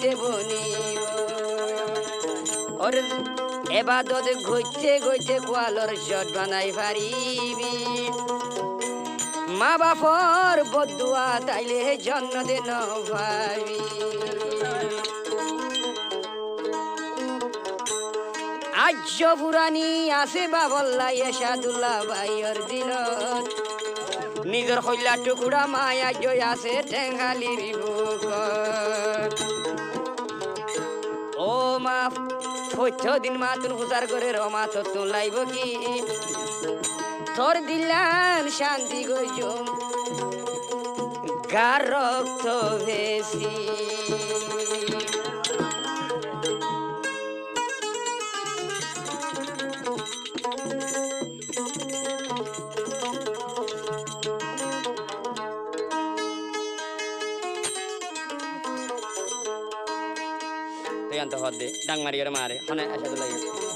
হইতে বনিব ওর এবাদত গইতে গইতে কোয়ালর শট বানাই পারিবি মা বাপর বদুয়া তাইলে জন্ম দেন ভাবি আজ পুরানি আছে বাবল্লা এসাদুল্লাহ ভাইয়ের দিলত নিজের হইলা টুকুরা মায়া জয় আছে টেঙ্গালির বুকত ও মা পঁচ দিন মা তুন পূজার করে রমা তো তুন লাইব কি তোর দিলান শান্তি গজম গার রক্ত বেশি হদ দে ডাং মারি মারে হনে আসা লাগে